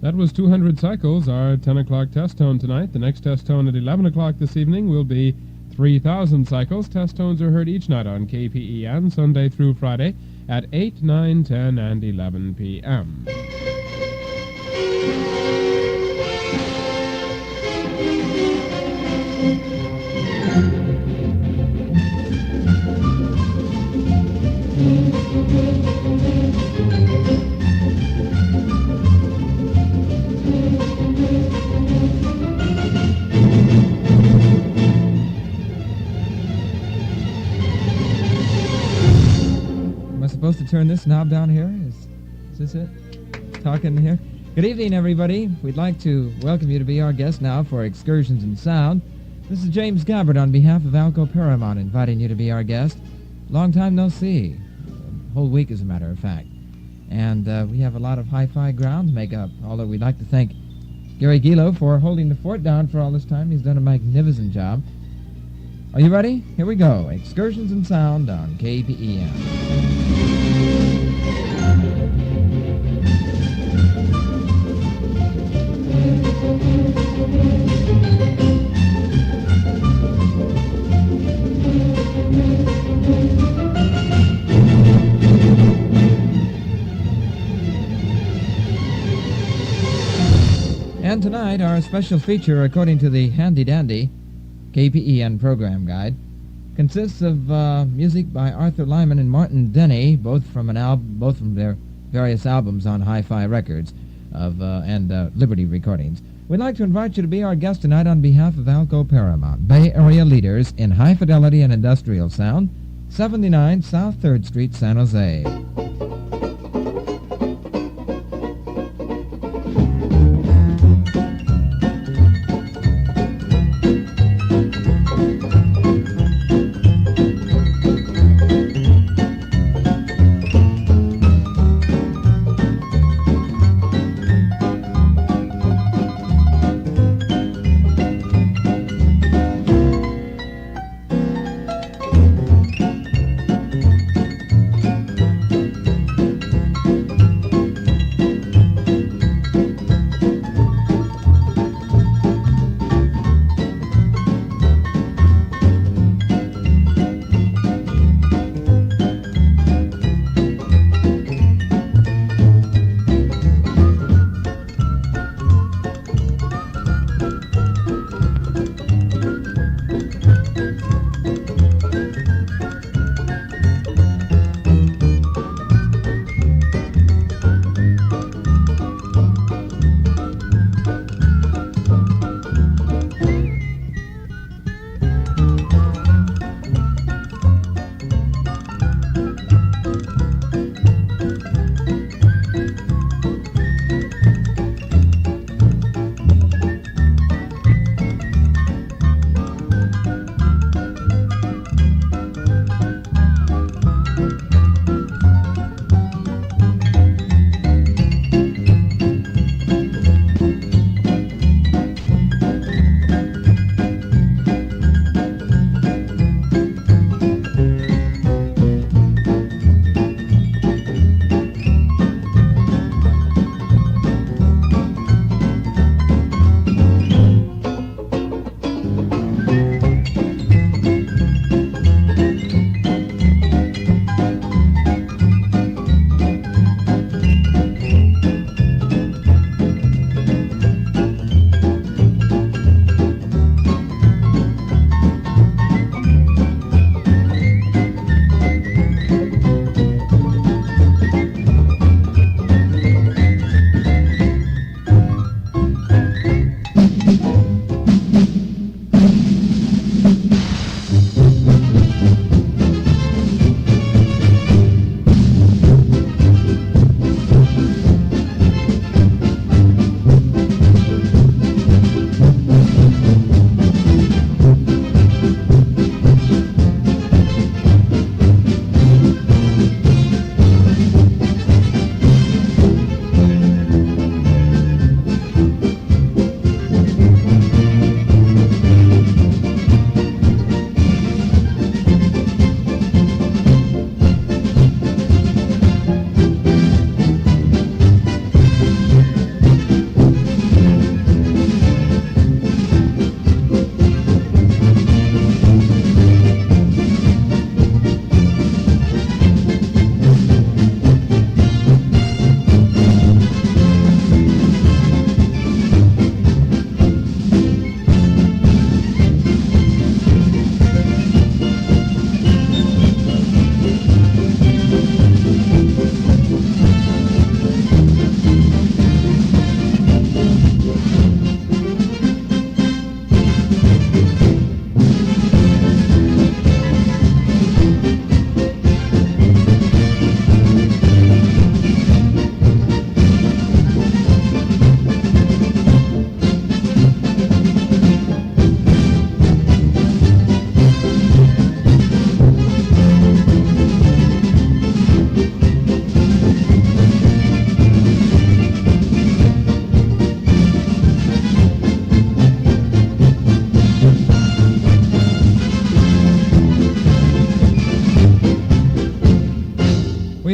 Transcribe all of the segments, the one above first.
That was 200 cycles, our 10 o'clock test tone tonight. The next test tone at 11 o'clock this evening will be 3,000 cycles. Test tones are heard each night on KPEN, Sunday through Friday, at 8, 9, 10, and 11 p.m. Supposed to turn this knob down here? Is this it? Talking here? Good evening, everybody. We'd like to welcome you to be our guest now for Excursions in Sound. This is James Gabbert on behalf of Alco Paramount inviting you to be our guest. Long time no see. A whole week, as a matter of fact. And we have a lot of hi-fi ground to make up, although we'd like to thank Gary Gilo for holding the fort down for all this time. He's done a magnificent job. Are you ready? Here we go. Excursions in Sound on KPEN. And tonight, our special feature, according to the handy-dandy KPEN program guide, consists of music by Arthur Lyman and Martin Denny, both from their various albums on Hi-Fi Records and Liberty Recordings. We'd like to invite you to be our guest tonight on behalf of Alco Paramount, Bay Area leaders in high fidelity and industrial sound, 79 South 3rd Street, San Jose.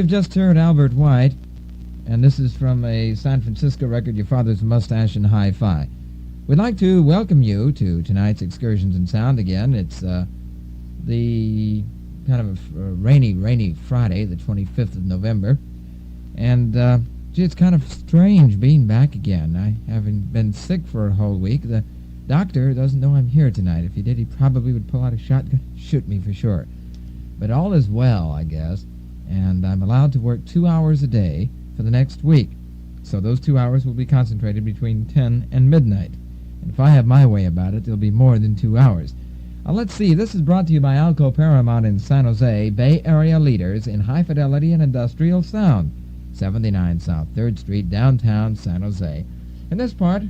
We've just heard Albert White, and this is from a San Francisco record, Your Father's Mustache and Hi-Fi. We'd like to welcome you to tonight's Excursions in Sound again. It's the kind of a rainy Friday, the 25th of November. And gee, it's kind of strange being back again. I haven't been sick for a whole week. The doctor doesn't know I'm here tonight. If he did, he probably would pull out a shotgun and shoot me for sure. But all is well, I guess, and I'm allowed to work 2 hours a day for the next week. So those 2 hours will be concentrated between 10 and midnight. And if I have my way about it, there'll be more than 2 hours. Let's see. This is brought to you by Alco Paramount in San Jose, Bay Area leaders in high fidelity and industrial sound. 79 South 3rd Street, downtown San Jose. In this part,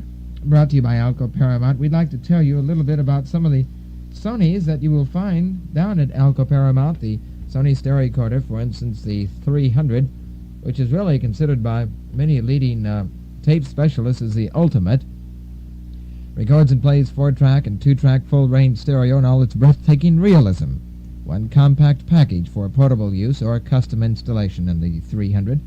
brought to you by Alco Paramount, we'd like to tell you a little bit about some of the Sonys that you will find down at Alco Paramount. The Sony stereo recorder, for instance, the 300, which is really considered by many leading tape specialists as the ultimate. Records and plays 4-track and 2-track full-range stereo in all its breathtaking realism. One compact package for portable use or custom installation in the 300.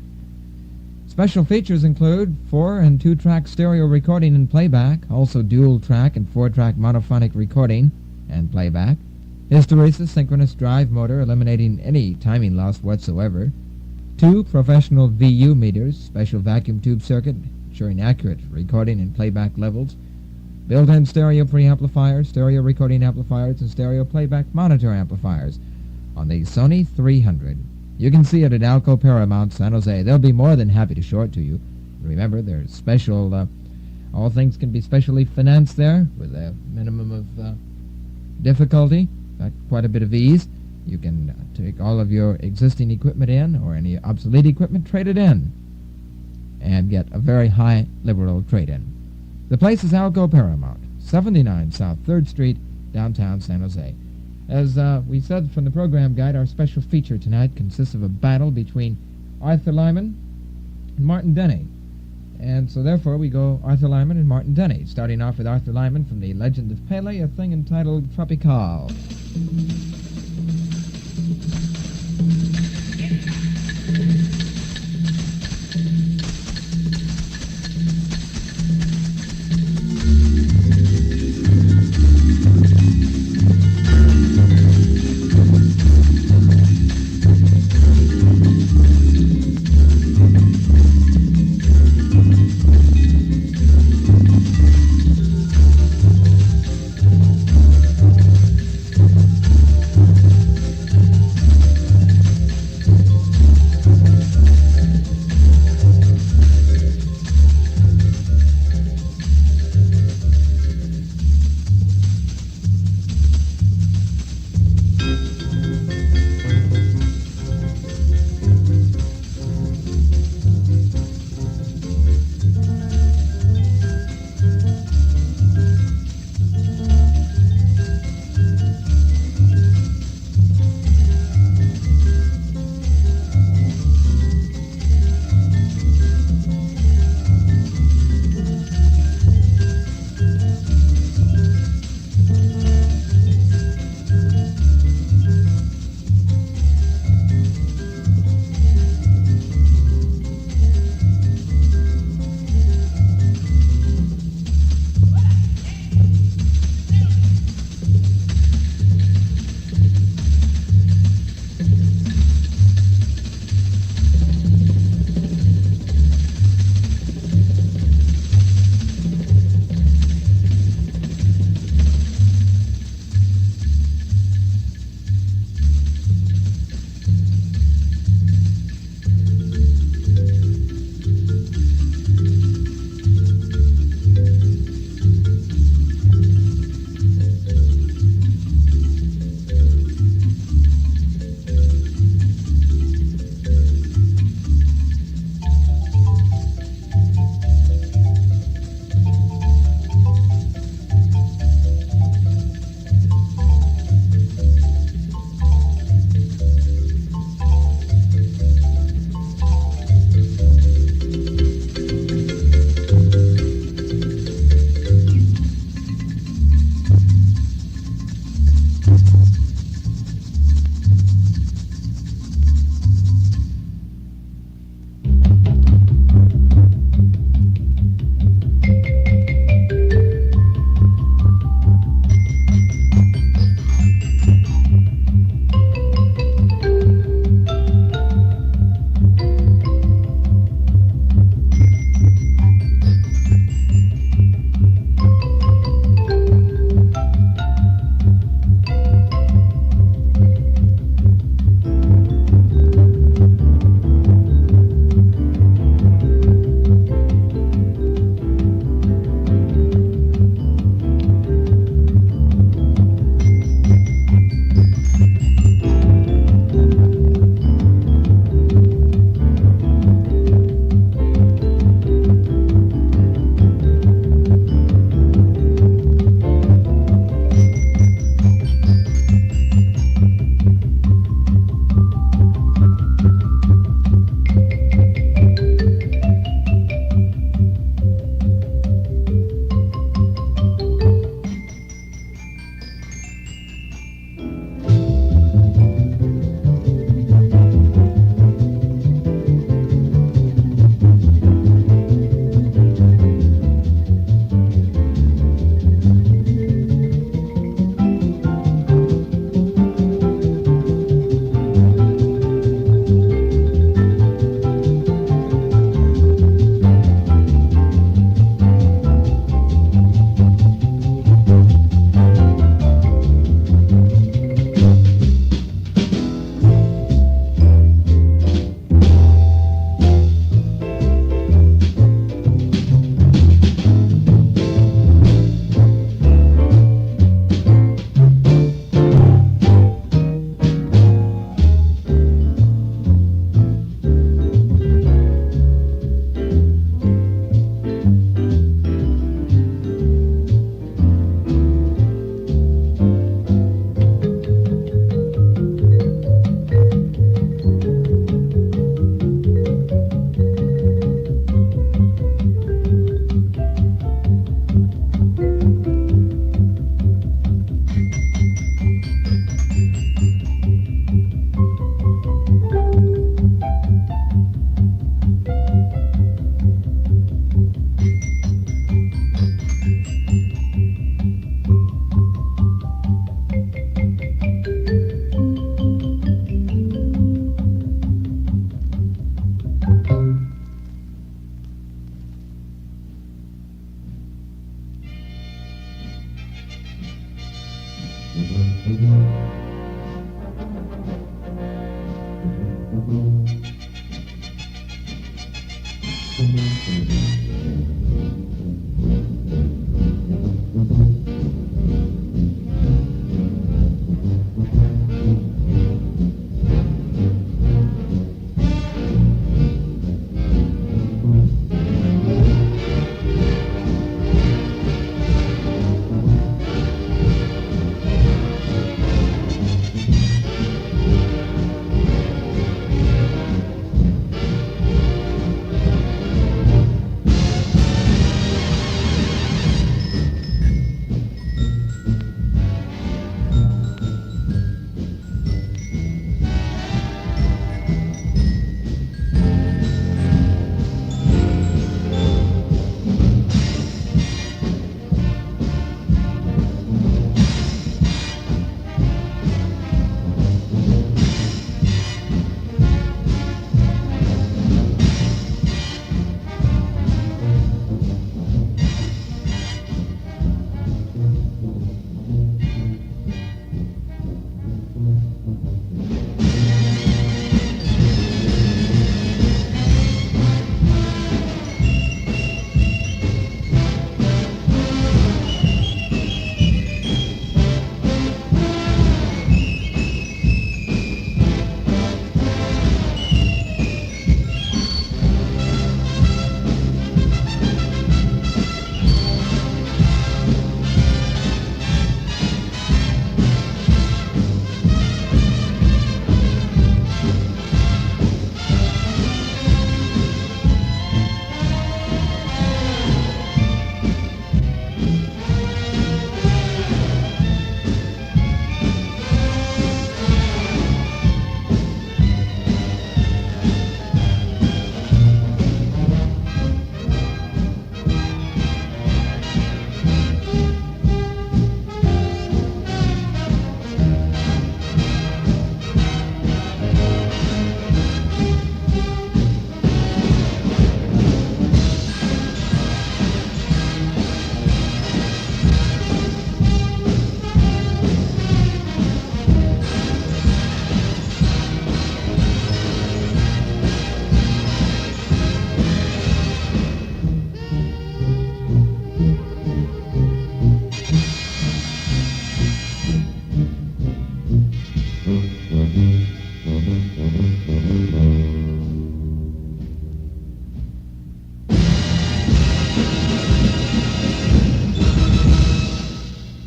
Special features include 4- and 2-track stereo recording and playback, also dual-track and 4-track monophonic recording and playback, hysteresis synchronous drive motor eliminating any timing loss whatsoever, 2 professional VU meters, special vacuum tube circuit ensuring accurate recording and playback levels, built-in stereo preamplifiers, stereo recording amplifiers, and stereo playback monitor amplifiers on the Sony 300. You can see it at Alco Paramount, San Jose. They'll be more than happy to show it to you. Remember, there's special, all things can be specially financed there with a minimum of difficulty, in fact, quite a bit of ease. You can take all of your existing equipment in, or any obsolete equipment, trade it in, and get a very high liberal trade-in. The place is Alco Paramount, 79 South 3rd Street, downtown San Jose. As we said from the program guide, our special feature tonight consists of a battle between Arthur Lyman and Martin Denny. And so therefore we go Arthur Lyman and Martin Denny, starting off with Arthur Lyman from The Legend of Pele, a thing entitled Tropical.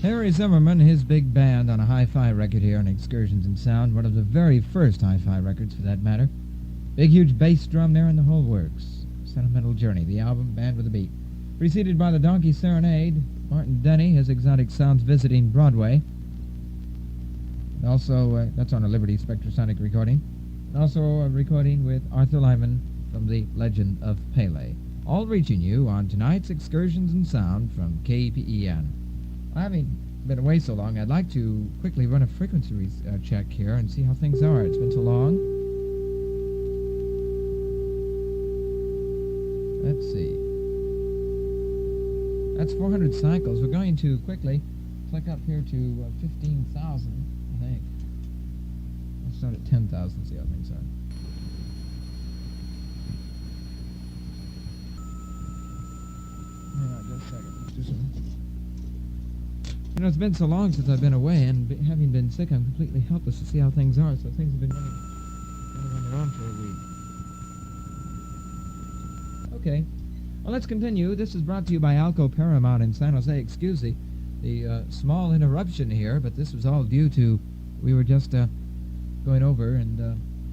Harry Zimmerman, his big band on a hi-fi record here on Excursions in Sound, one of the very first hi-fi records for that matter. Big, huge bass drum there and the whole works. Sentimental Journey, the album, Band with a Beat. Preceded by the Donkey Serenade, Martin Denny, his Exotic Sounds visiting Broadway. And also, that's on a Liberty Spectrasonic recording. And also a recording with Arthur Lyman from The Legend of Pele. All reaching you on tonight's Excursions in Sound from KPEN. Having been away so long, I'd like to quickly run a frequency check here and see how things are. It's been so long. Let's see. That's 400 cycles. We're going to quickly click up here to 15,000, I think. Let's start at 10,000, see how things are. Hang on just a second. Let's do some. You know, it's been so long since I've been away, and having been sick, I'm completely helpless to see how things are, so things have been running on their own for a week. Okay. Well, let's continue. This is brought to you by Alco Paramount in San Jose. Excuse the small interruption here, but this was all due to we were just going over and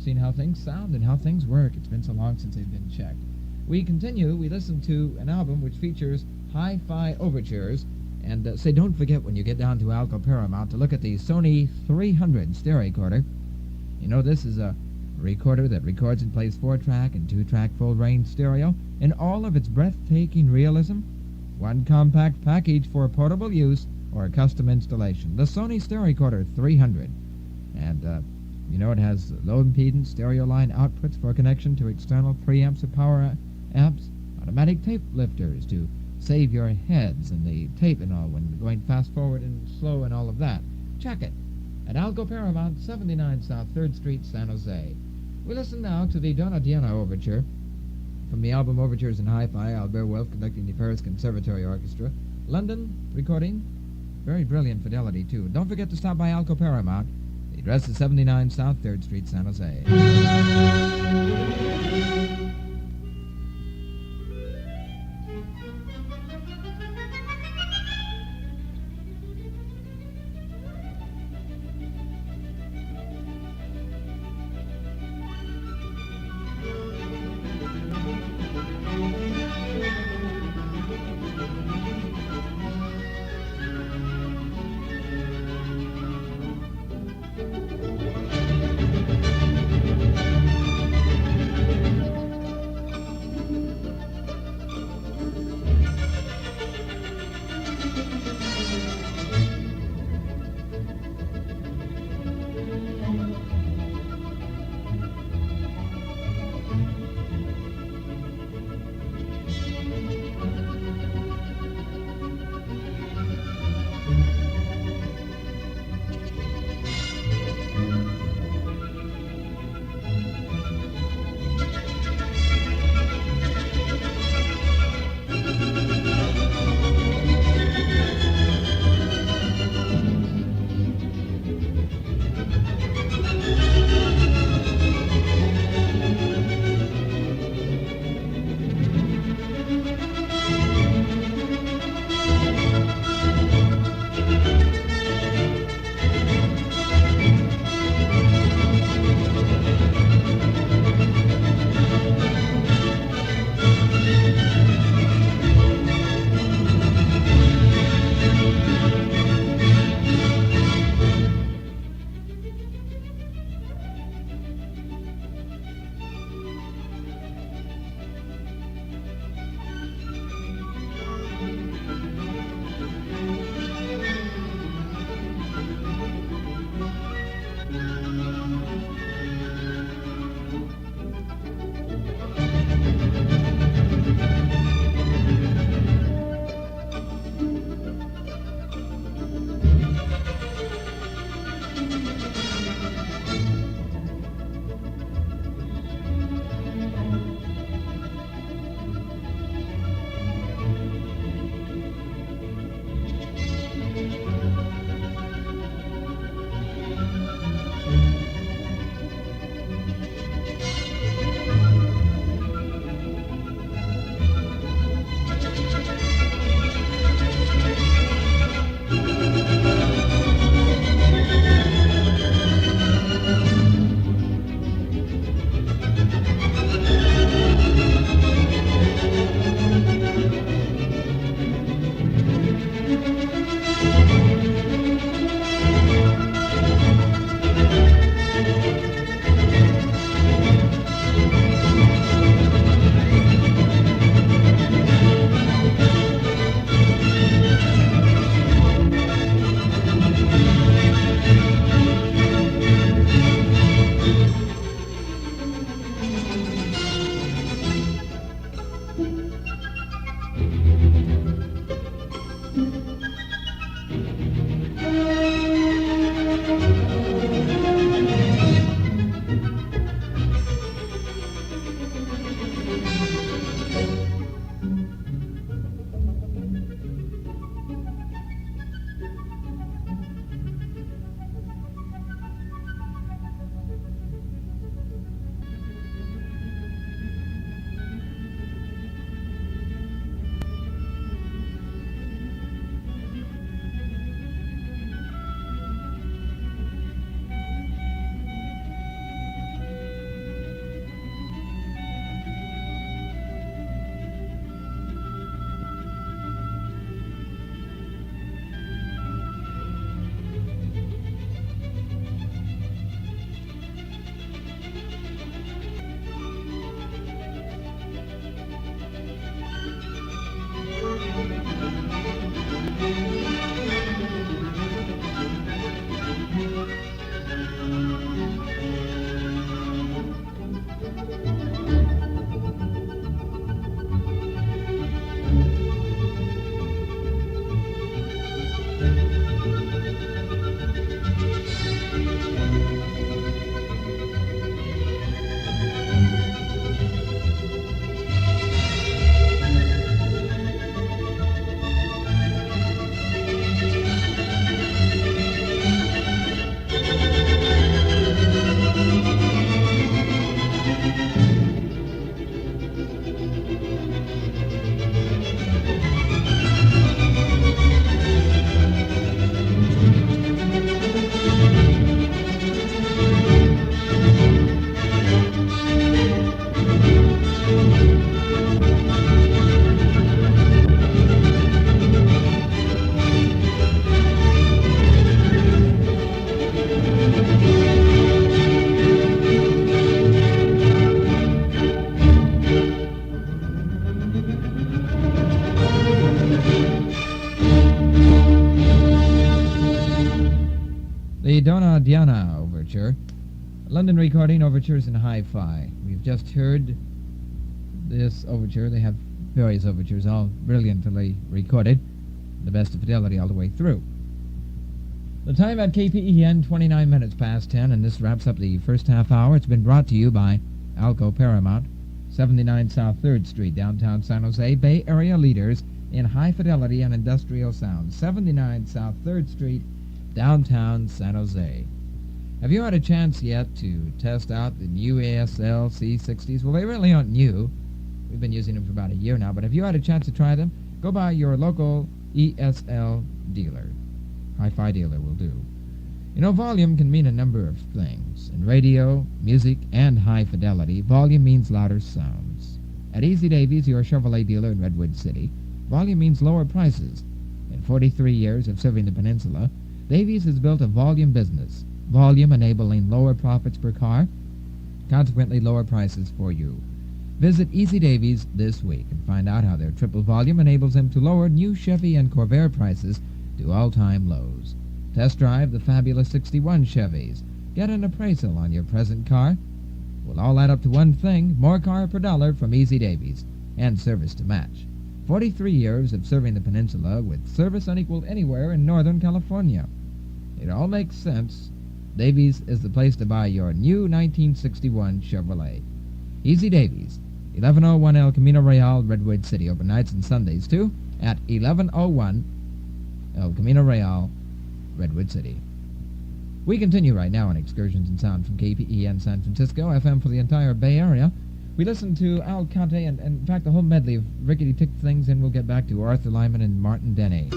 seeing how things sound and how things work. It's been so long since they've been checked. We continue. We listen to an album which features hi-fi overtures. And say, don't forget when you get down to Alco Paramount to look at the Sony 300 stereo recorder. You know, this is a recorder that records and plays 4-track and 2-track full-range stereo in all of its breathtaking realism. One compact package for portable use or custom installation. The Sony stereo recorder 300. And, you know, it has low impedance stereo line outputs for connection to external preamps or power amps, automatic tape lifters to save your heads and the tape and all when going fast forward and slow and all of that. Check it at Alco Paramount, 79 South 3rd Street, San Jose. We listen now to the Donna Diana Overture from the album Overtures in Hi-Fi. Albert Wolff conducting the Paris Conservatory Orchestra. London recording. Very brilliant fidelity, too. Don't forget to stop by Alco Paramount. The address is 79 South 3rd Street, San Jose. Donna Diana Overture. London recording overtures in hi-fi. We've just heard this overture. They have various overtures, all brilliantly recorded, the best of fidelity all the way through. The time at KPEN, 29 minutes past 10, and this wraps up the first half hour. It's been brought to you by Alco Paramount, 79 South 3rd Street, downtown San Jose, Bay Area leaders in high fidelity and industrial sound. 79 South 3rd Street, downtown San Jose. Have you had a chance yet to test out the new ASL C60s? Well, they really aren't new. We've been using them for about a year now, but have you had a chance to try them? Go by your local ESL dealer. Hi-fi dealer will do. You know, volume can mean a number of things. In radio, music, and high fidelity, volume means louder sounds. At Easy Davies, your Chevrolet dealer in Redwood City, volume means lower prices. In 43 years of serving the peninsula, Davies has built a volume business, volume enabling lower profits per car, consequently lower prices for you. Visit Easy Davies this week and find out how their triple volume enables them to lower new Chevy and Corvair prices to all-time lows. Test drive the fabulous 61 Chevys. Get an appraisal on your present car. We'll all add up to one thing, more car per dollar from Easy Davies, and service to match. 43 years of serving the peninsula with service unequaled anywhere in Northern California. It all makes sense. Davies is the place to buy your new 1961 Chevrolet. Easy Davies, 1101 El Camino Real, Redwood City, open nights and Sundays too, at 1101 El Camino Real, Redwood City. We continue right now on Excursions in Sound from KPEN San Francisco, FM for the entire Bay Area. We listen to Al Conte and in fact, a whole medley of rickety-tick things, and we'll get back to Arthur Lyman and Martin Denny.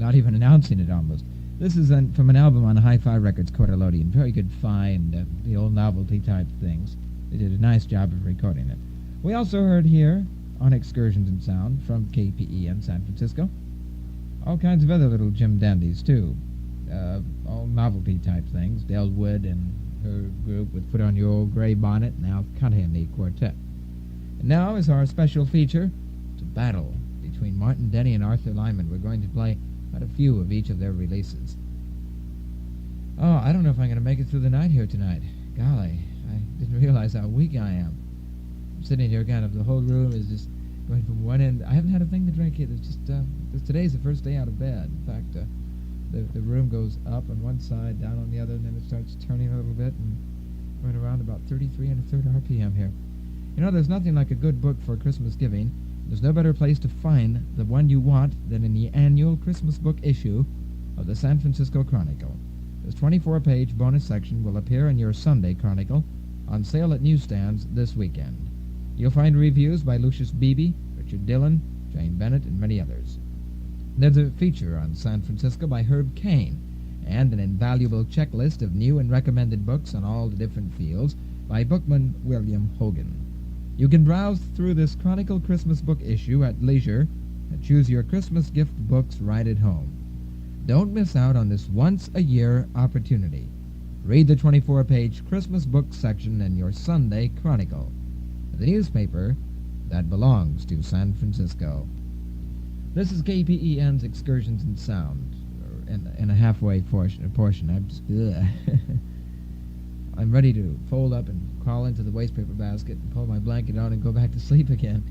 not even announcing it almost. This is from an album on Hi-Fi Records, Cordelodian. Very good find, the old novelty type things. They did a nice job of recording it. We also heard here on Excursions in Sound from KPEN San Francisco. All kinds of other little Jim Dandies, too. All novelty type things. Del Wood and her group with Put On Your Old Gray Bonnet and Al Cudahy Quartet. And now is our special feature, it's a battle between Martin Denny and Arthur Lyman. We're going to play quite a few of each of their releases. Oh, I don't know if I'm going to make it through the night here tonight. Golly, I didn't realize how weak I am. I'm sitting here kind of, the whole room is just going from one end. I haven't had a thing to drink yet. It's just, today's the first day out of bed. In fact, the room goes up on one side, down on the other, and then it starts turning a little bit and going around about 33 1/3 RPM here. You know, there's nothing like a good book for Christmas giving. There's no better place to find the one you want than in the annual Christmas book issue of the San Francisco Chronicle. This 24-page bonus section will appear in your Sunday Chronicle, on sale at newsstands this weekend. You'll find reviews by Lucius Beebe, Richard Dillon, Jane Bennett, and many others. There's a feature on San Francisco by Herb Cain, and an invaluable checklist of new and recommended books on all the different fields by bookman William Hogan. You can browse through this Chronicle Christmas book issue at leisure and choose your Christmas gift books right at home. Don't miss out on this once-a-year opportunity. Read the 24-page Christmas book section in your Sunday Chronicle, the newspaper that belongs to San Francisco. This is KPEN's Excursions in Sound, in a halfway portion. I'm just, I'm ready to fold up and crawl into the wastepaper basket and pull my blanket on and go back to sleep again.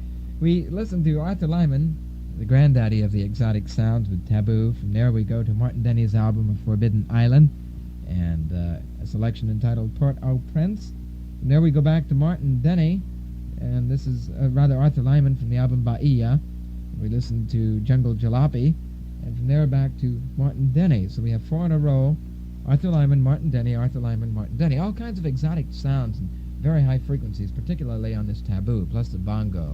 We listened to Arthur Lyman, the granddaddy of the exotic sounds, with Taboo. From there we go to Martin Denny's album of Forbidden Island, and a selection entitled Port-au-Prince. From there we go back to Martin Denny, and this is Arthur Lyman from the album Bahia. We listened to Jungle Jalopy, and from there back to Martin Denny. So we have 4 in a row: Arthur Lyman, Martin Denny, Arthur Lyman, Martin Denny. All kinds of exotic sounds and very high frequencies, particularly on this Taboo, plus the bongo.